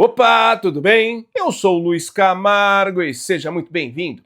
Opa, tudo bem? Eu sou o Luiz Camargo e seja muito bem-vindo.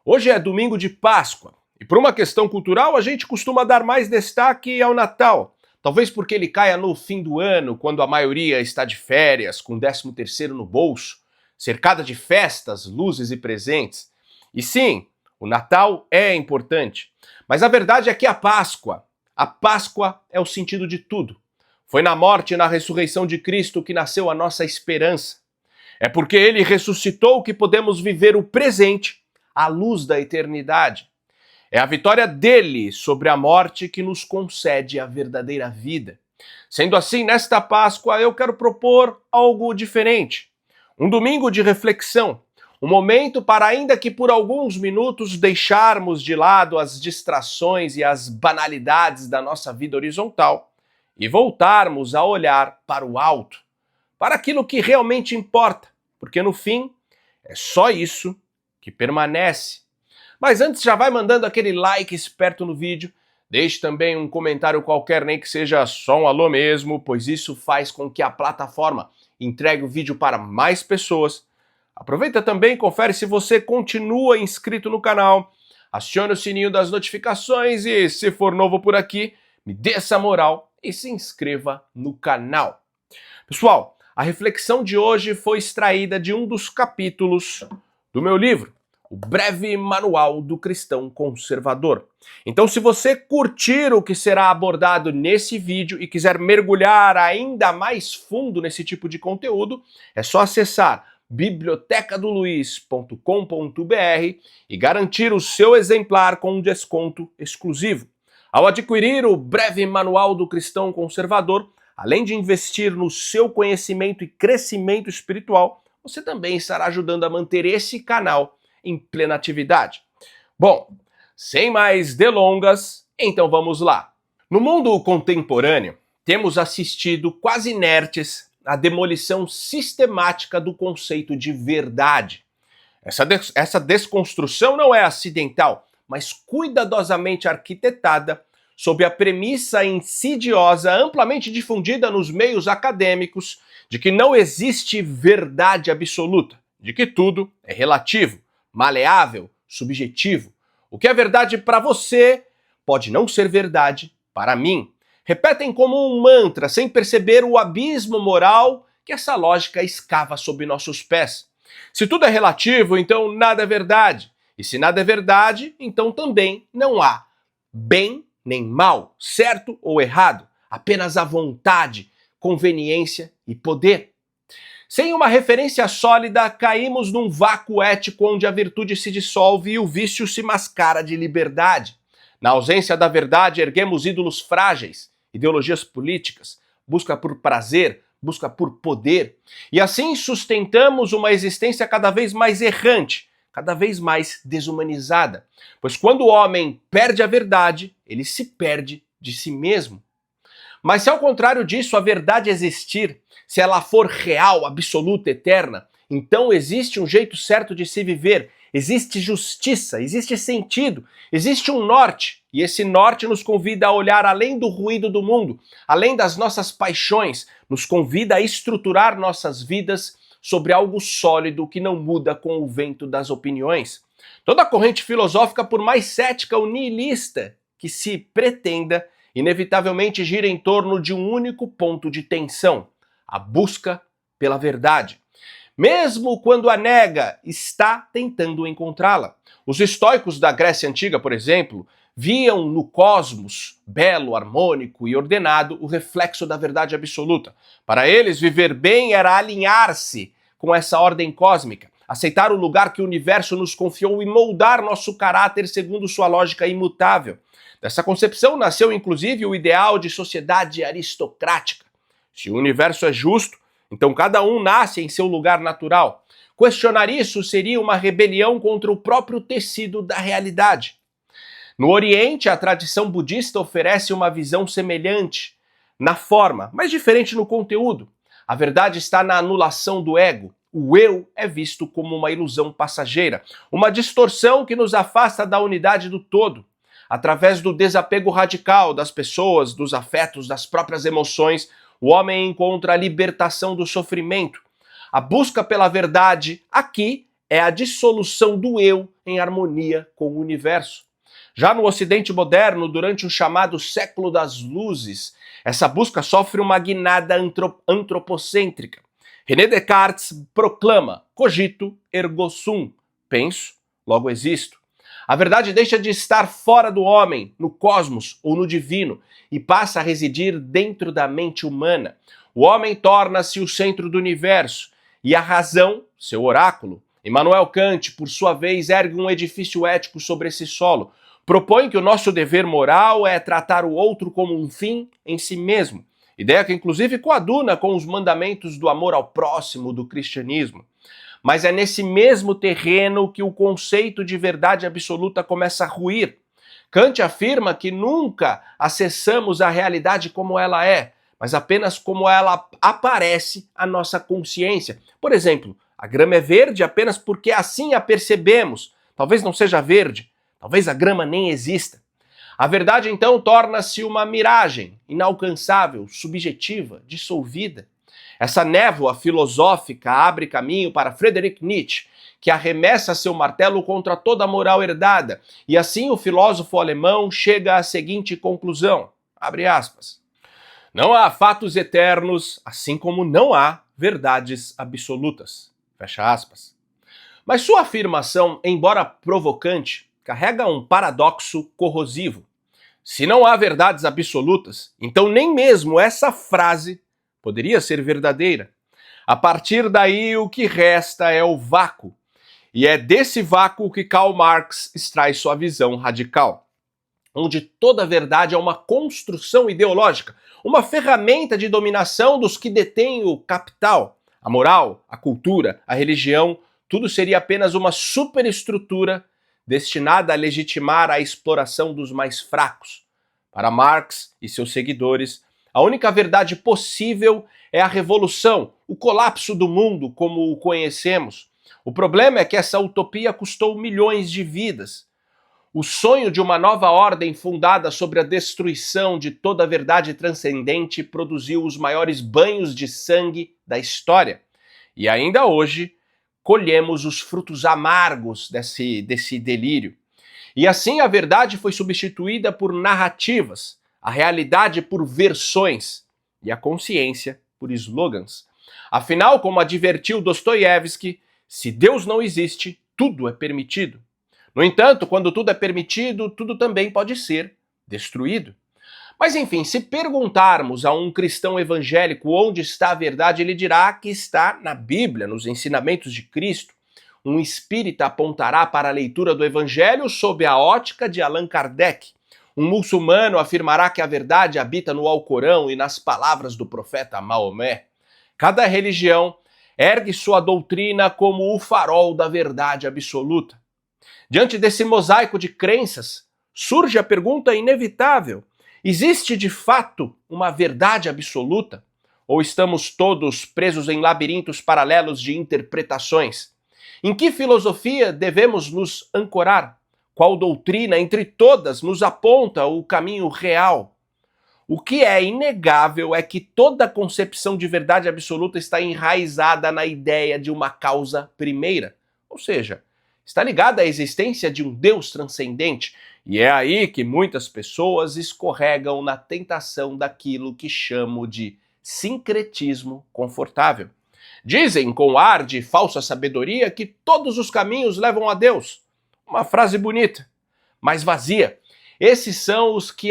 Hoje é domingo de Páscoa e por uma questão cultural a gente costuma dar mais destaque ao Natal. Talvez porque ele caia no fim do ano, quando a maioria está de férias, com 13º no bolso, cercada de festas, luzes e presentes. E sim, o Natal é importante, mas a verdade é que a Páscoa é o sentido de tudo. Foi na morte e na ressurreição de Cristo que nasceu a nossa esperança. É porque ele ressuscitou que podemos viver o presente à luz da eternidade. É a vitória dele sobre a morte que nos concede a verdadeira vida. Sendo assim, nesta Páscoa eu quero propor algo diferente. Um domingo de reflexão, um momento para, ainda que por alguns minutos, deixarmos de lado as distrações e as banalidades da nossa vida horizontal e voltarmos a olhar para o alto, para aquilo que realmente importa, porque no fim é só isso que permanece. Mas antes, já vai mandando aquele like esperto no vídeo, deixe também um comentário qualquer, nem que seja só um alô mesmo, pois isso faz com que a plataforma entregue o vídeo para mais pessoas. Aproveita também e confere se você continua inscrito no canal, acione o sininho das notificações e, se for novo por aqui, me dê essa moral e se inscreva no canal. Pessoal, a reflexão de hoje foi extraída de um dos capítulos do meu livro, O Breve Manual do Cristão Conservador. Então, se você curtir o que será abordado nesse vídeo e quiser mergulhar ainda mais fundo nesse tipo de conteúdo, é só acessar bibliotecadoluiz.com.br e garantir o seu exemplar com um desconto exclusivo. Ao adquirir o Breve Manual do Cristão Conservador, além de investir no seu conhecimento e crescimento espiritual, você também estará ajudando a manter esse canal em plena atividade. Bom, sem mais delongas, então vamos lá. No mundo contemporâneo, temos assistido quase inertes à demolição sistemática do conceito de verdade. Essa desconstrução não é acidental, mas cuidadosamente arquitetada sob a premissa insidiosa, amplamente difundida nos meios acadêmicos, de que não existe verdade absoluta, de que tudo é relativo, maleável, subjetivo. O que é verdade para você pode não ser verdade para mim. Repetem como um mantra, sem perceber o abismo moral que essa lógica escava sob nossos pés. Se tudo é relativo, então nada é verdade. E se nada é verdade, então também não há bem nem mal, certo ou errado, apenas a vontade, conveniência e poder. Sem uma referência sólida, caímos num vácuo ético onde a virtude se dissolve e o vício se mascara de liberdade. Na ausência da verdade, erguemos ídolos frágeis, ideologias políticas, busca por prazer, busca por poder, e assim sustentamos uma existência cada vez mais errante, cada vez mais desumanizada. Pois quando o homem perde a verdade, ele se perde de si mesmo. Mas se ao contrário disso a verdade existir, se ela for real, absoluta, eterna, então existe um jeito certo de se viver, existe justiça, existe sentido, existe um norte, e esse norte nos convida a olhar além do ruído do mundo, além das nossas paixões, nos convida a estruturar nossas vidas sobre algo sólido que não muda com o vento das opiniões. Toda corrente filosófica, por mais cética ou nihilista que se pretenda, inevitavelmente gira em torno de um único ponto de tensão: a busca pela verdade. Mesmo quando a nega, está tentando encontrá-la. Os estoicos da Grécia Antiga, por exemplo, viam no cosmos, belo, harmônico e ordenado, o reflexo da verdade absoluta. Para eles, viver bem era alinhar-se com essa ordem cósmica, aceitar o lugar que o universo nos confiou e moldar nosso caráter segundo sua lógica imutável. Dessa concepção nasceu, inclusive, o ideal de sociedade aristocrática. Se o universo é justo, então cada um nasce em seu lugar natural. Questionar isso seria uma rebelião contra o próprio tecido da realidade. No Oriente, a tradição budista oferece uma visão semelhante na forma, mas diferente no conteúdo. A verdade está na anulação do ego. O eu é visto como uma ilusão passageira, uma distorção que nos afasta da unidade do todo. Através do desapego radical das pessoas, dos afetos, das próprias emoções, o homem encontra a libertação do sofrimento. A busca pela verdade aqui é a dissolução do eu em harmonia com o universo. Já no Ocidente moderno, durante o chamado século das luzes, essa busca sofre uma guinada antropocêntrica. René Descartes proclama: cogito ergo sum, penso, logo existo. A verdade deixa de estar fora do homem, no cosmos ou no divino, e passa a residir dentro da mente humana. O homem torna-se o centro do universo, e a razão, seu oráculo. Immanuel Kant, por sua vez, ergue um edifício ético sobre esse solo. Propõe que o nosso dever moral é tratar o outro como um fim em si mesmo. Ideia que inclusive coaduna com os mandamentos do amor ao próximo do cristianismo. Mas é nesse mesmo terreno que o conceito de verdade absoluta começa a ruir. Kant afirma que nunca acessamos a realidade como ela é, mas apenas como ela aparece à nossa consciência. Por exemplo, a grama é verde apenas porque assim a percebemos. Talvez não seja verde, talvez a grama nem exista. A verdade, então, torna-se uma miragem, inalcançável, subjetiva, dissolvida. Essa névoa filosófica abre caminho para Friedrich Nietzsche, que arremessa seu martelo contra toda a moral herdada, e assim o filósofo alemão chega à seguinte conclusão, abre aspas, não há fatos eternos, assim como não há verdades absolutas, fecha aspas. Mas sua afirmação, embora provocante, carrega um paradoxo corrosivo. Se não há verdades absolutas, então nem mesmo essa frase poderia ser verdadeira. A partir daí, o que resta é o vácuo. E é desse vácuo que Karl Marx extrai sua visão radical, onde toda verdade é uma construção ideológica, uma ferramenta de dominação dos que detêm o capital. A moral, a cultura, a religião, tudo seria apenas uma superestrutura destinada a legitimar a exploração dos mais fracos. Para Marx e seus seguidores, a única verdade possível é a revolução, o colapso do mundo como o conhecemos. O problema é que essa utopia custou milhões de vidas. O sonho de uma nova ordem fundada sobre a destruição de toda a verdade transcendente produziu os maiores banhos de sangue da história. E ainda hoje, colhemos os frutos amargos desse delírio. E assim a verdade foi substituída por narrativas, a realidade por versões e a consciência por slogans. Afinal, como advertiu Dostoiévski, se Deus não existe, tudo é permitido. No entanto, quando tudo é permitido, tudo também pode ser destruído. Mas enfim, se perguntarmos a um cristão evangélico onde está a verdade, ele dirá que está na Bíblia, nos ensinamentos de Cristo. Um espírita apontará para a leitura do Evangelho sob a ótica de Allan Kardec. Um muçulmano afirmará que a verdade habita no Alcorão e nas palavras do profeta Maomé. Cada religião ergue sua doutrina como o farol da verdade absoluta. Diante desse mosaico de crenças, surge a pergunta inevitável: existe de fato uma verdade absoluta? Ou estamos todos presos em labirintos paralelos de interpretações? Em que filosofia devemos nos ancorar? Qual doutrina entre todas nos aponta o caminho real? O que é inegável é que toda concepção de verdade absoluta está enraizada na ideia de uma causa primeira, ou seja, está ligada à existência de um Deus transcendente, e é aí que muitas pessoas escorregam na tentação daquilo que chamo de sincretismo confortável. Dizem com ar de falsa sabedoria que todos os caminhos levam a Deus. Uma frase bonita, mas vazia. Esses são os que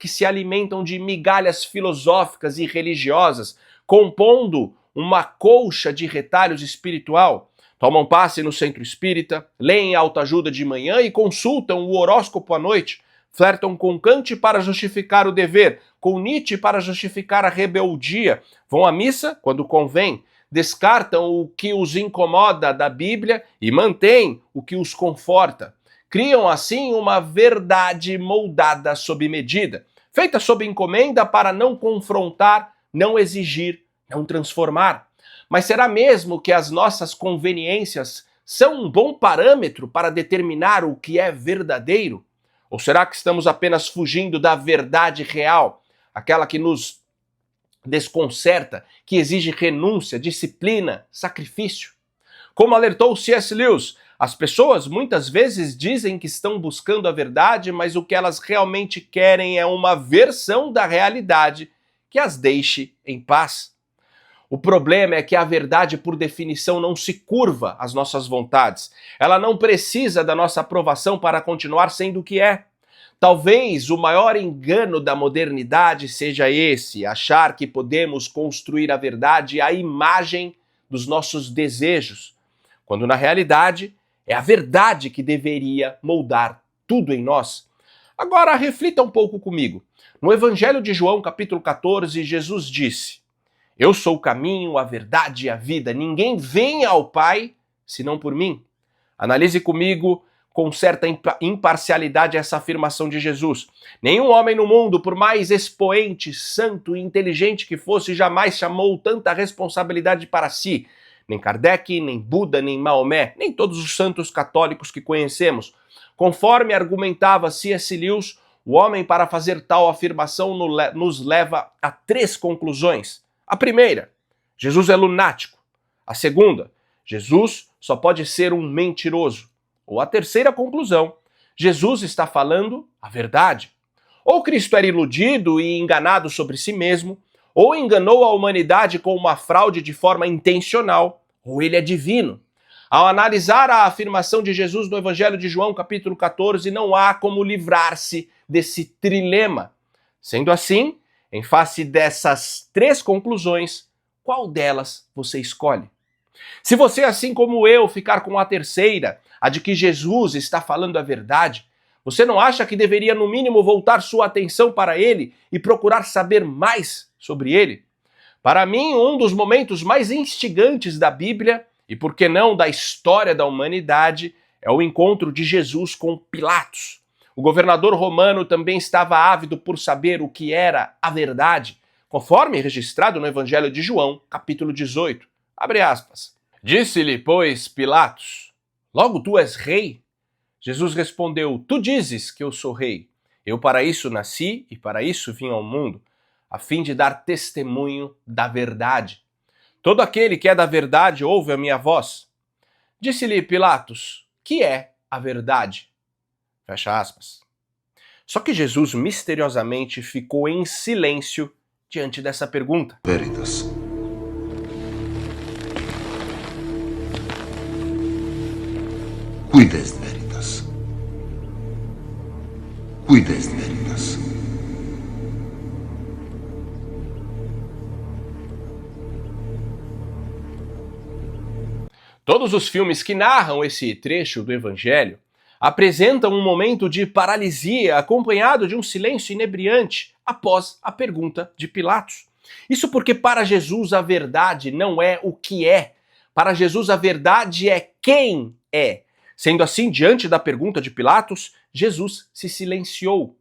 se alimentam de migalhas filosóficas e religiosas, compondo uma colcha de retalhos espiritual. Tomam passe no centro espírita, leem autoajuda de manhã e consultam o horóscopo à noite. Flertam com Kant para justificar o dever, com Nietzsche para justificar a rebeldia. Vão à missa quando convém, descartam o que os incomoda da Bíblia e mantêm o que os conforta. Criam assim uma verdade moldada sob medida, feita sob encomenda para não confrontar, não exigir, não transformar. Mas será mesmo que as nossas conveniências são um bom parâmetro para determinar o que é verdadeiro? Ou será que estamos apenas fugindo da verdade real, aquela que nos desconcerta, que exige renúncia, disciplina, sacrifício. Como alertou C.S. Lewis, as pessoas muitas vezes dizem que estão buscando a verdade, mas o que elas realmente querem é uma versão da realidade que as deixe em paz. O problema é que a verdade, por definição, não se curva às nossas vontades. Ela não precisa da nossa aprovação para continuar sendo o que é. Talvez o maior engano da modernidade seja esse, achar que podemos construir a verdade à imagem dos nossos desejos, quando na realidade é a verdade que deveria moldar tudo em nós. Agora reflita um pouco comigo. No Evangelho de João, capítulo 14, Jesus disse: Eu sou o caminho, a verdade e a vida. Ninguém vem ao Pai senão por mim. Analise comigo com certa imparcialidade essa afirmação de Jesus. Nenhum homem no mundo, por mais expoente, santo e inteligente que fosse, jamais chamou tanta responsabilidade para si. Nem Kardec, nem Buda, nem Maomé, nem todos os santos católicos que conhecemos. Conforme argumentava C.S. Lewis, o homem, para fazer tal afirmação, nos leva a 3 conclusões. A primeira, Jesus é lunático. A segunda, Jesus só pode ser um mentiroso. Ou a terceira conclusão, Jesus está falando a verdade. Ou Cristo era iludido e enganado sobre si mesmo, ou enganou a humanidade com uma fraude de forma intencional, ou ele é divino. Ao analisar a afirmação de Jesus no Evangelho de João, capítulo 14, não há como livrar-se desse trilema. Sendo assim, em face dessas 3 conclusões, qual delas você escolhe? Se você, assim como eu, ficar com a terceira, a de que Jesus está falando a verdade, você não acha que deveria, no mínimo, voltar sua atenção para ele e procurar saber mais sobre ele? Para mim, um dos momentos mais instigantes da Bíblia, e por que não da história da humanidade, é o encontro de Jesus com Pilatos. O governador romano também estava ávido por saber o que era a verdade, conforme registrado no Evangelho de João, capítulo 18. Abre aspas. Disse-lhe, pois, Pilatos: Logo tu és rei? Jesus respondeu: Tu dizes que eu sou rei. Eu para isso nasci e para isso vim ao mundo, a fim de dar testemunho da verdade. Todo aquele que é da verdade ouve a minha voz. Disse-lhe Pilatos: Que é a verdade? Fecha aspas. Só que Jesus misteriosamente ficou em silêncio diante dessa pergunta. Veritas. Quid est veritas? Quid est veritas? Todos os filmes que narram esse trecho do Evangelho apresentam um momento de paralisia acompanhado de um silêncio inebriante após a pergunta de Pilatos. Isso porque para Jesus a verdade não é o que é. Para Jesus a verdade é quem é. Sendo assim, diante da pergunta de Pilatos, Jesus se silenciou.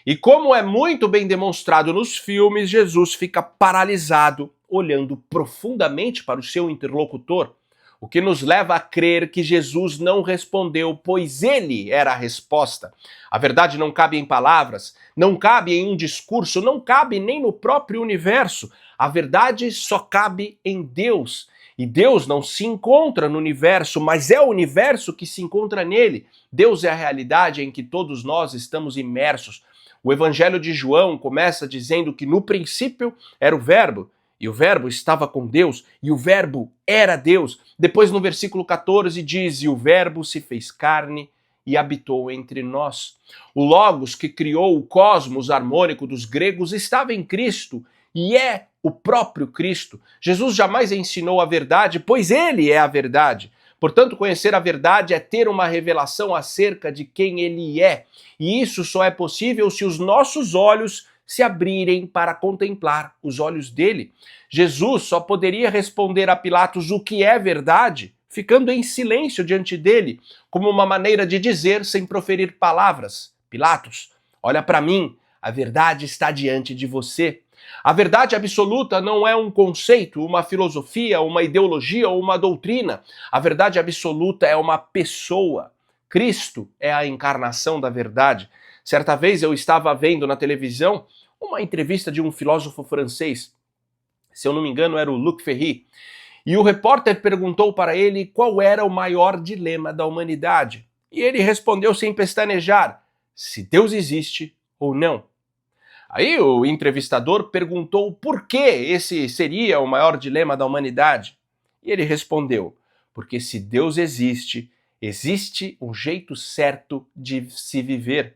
E como é muito bem demonstrado nos filmes, Jesus fica paralisado, olhando profundamente para o seu interlocutor, o que nos leva a crer que Jesus não respondeu, pois ele era a resposta. A verdade não cabe em palavras, não cabe em um discurso, não cabe nem no próprio universo. A verdade só cabe em Deus. E Deus não se encontra no universo, mas é o universo que se encontra nele. Deus é a realidade em que todos nós estamos imersos. O Evangelho de João começa dizendo que no princípio era o Verbo, e o Verbo estava com Deus, e o Verbo era Deus. Depois no versículo 14 diz, e o Verbo se fez carne e habitou entre nós. O Logos que criou o cosmos harmônico dos gregos estava em Cristo, e é o próprio Cristo. Jesus jamais ensinou a verdade, pois ele é a verdade. Portanto, conhecer a verdade é ter uma revelação acerca de quem ele é. E isso só é possível se os nossos olhos se abrirem para contemplar os olhos dele. Jesus só poderia responder a Pilatos o que é verdade, ficando em silêncio diante dele, como uma maneira de dizer sem proferir palavras: Pilatos, olha para mim, a verdade está diante de você. A verdade absoluta não é um conceito, uma filosofia, uma ideologia ou uma doutrina. A verdade absoluta é uma pessoa. Cristo é a encarnação da verdade. Certa vez eu estava vendo na televisão uma entrevista de um filósofo francês Se eu não me engano, era o Luc Ferry. E o repórter perguntou para ele qual era o maior dilema da humanidade. E ele respondeu sem pestanejar: se Deus existe ou não. Aí o entrevistador perguntou por que esse seria o maior dilema da humanidade. E ele respondeu: porque se Deus existe, existe um jeito certo de se viver.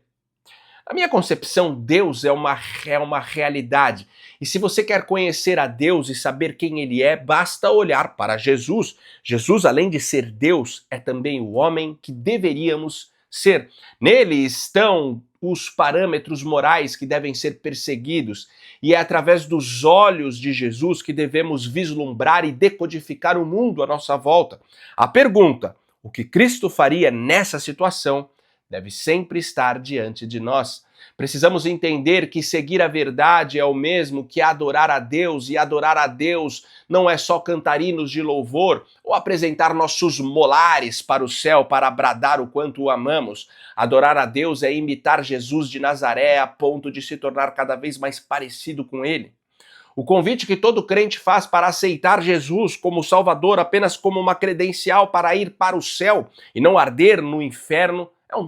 Na minha concepção, Deus é uma realidade. E se você quer conhecer a Deus e saber quem Ele é, basta olhar para Jesus. Jesus, além de ser Deus, é também o homem que deveríamos ser. Nele estão os parâmetros morais que devem ser perseguidos. E é através dos olhos de Jesus que devemos vislumbrar e decodificar o mundo à nossa volta. A pergunta: o que Cristo faria nessa situação? Deve sempre estar diante de nós. Precisamos entender que seguir a verdade é o mesmo que adorar a Deus, e adorar a Deus não é só cantar hinos de louvor ou apresentar nossos molares para o céu para bradar o quanto o amamos. Adorar a Deus é imitar Jesus de Nazaré a ponto de se tornar cada vez mais parecido com ele. O convite que todo crente faz para aceitar Jesus como Salvador apenas como uma credencial para ir para o céu e não arder no inferno é um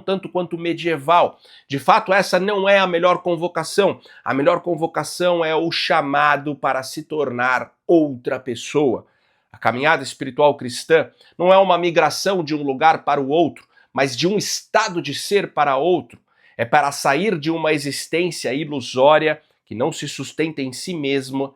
tanto quanto medieval. De fato, essa não é a melhor convocação. A melhor convocação é o chamado para se tornar outra pessoa. A caminhada espiritual cristã não é uma migração de um lugar para o outro, mas de um estado de ser para outro. É para sair de uma existência ilusória que não se sustenta em si mesma,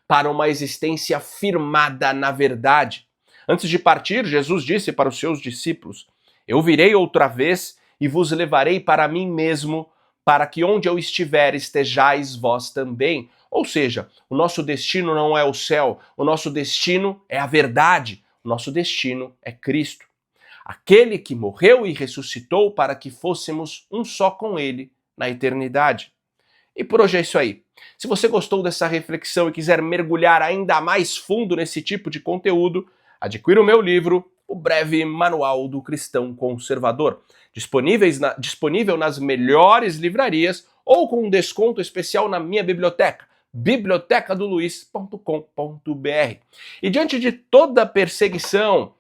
para uma existência firmada na verdade. Antes de partir, Jesus disse para os seus discípulos: eu virei outra vez e vos levarei para mim mesmo, para que onde eu estiver estejais vós também. Ou seja, o nosso destino não é o céu, o nosso destino é a verdade, o nosso destino é Cristo. Aquele que morreu e ressuscitou para que fôssemos um só com ele na eternidade. E por hoje é isso aí. Se você gostou dessa reflexão e quiser mergulhar ainda mais fundo nesse tipo de conteúdo, adquira o meu livro, O Breve Manual do Cristão Conservador, disponível nas melhores livrarias ou com um desconto especial na minha biblioteca, bibliotecadoluiz.com.br. E diante de toda a perseguição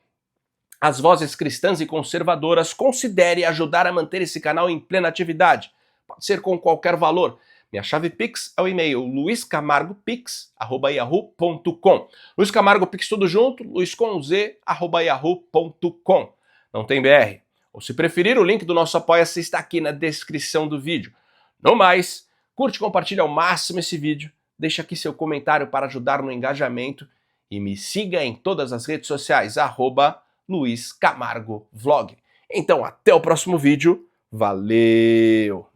às vozes cristãs e conservadoras, considere ajudar a manter esse canal em plena atividade. Pode ser com qualquer valor. Minha chave Pix é o e-mail luiscamargopix@yahoo.com. Luiz Camargo Pix tudo junto, luisconz@yahoo.com. Não tem BR. Ou se preferir, o link do nosso Apoia-se está aqui na descrição do vídeo. No mais, curte e compartilha ao máximo esse vídeo, deixa aqui seu comentário para ajudar no engajamento e me siga em todas as redes sociais, @LuizCamargoVlog. Então até o próximo vídeo, valeu!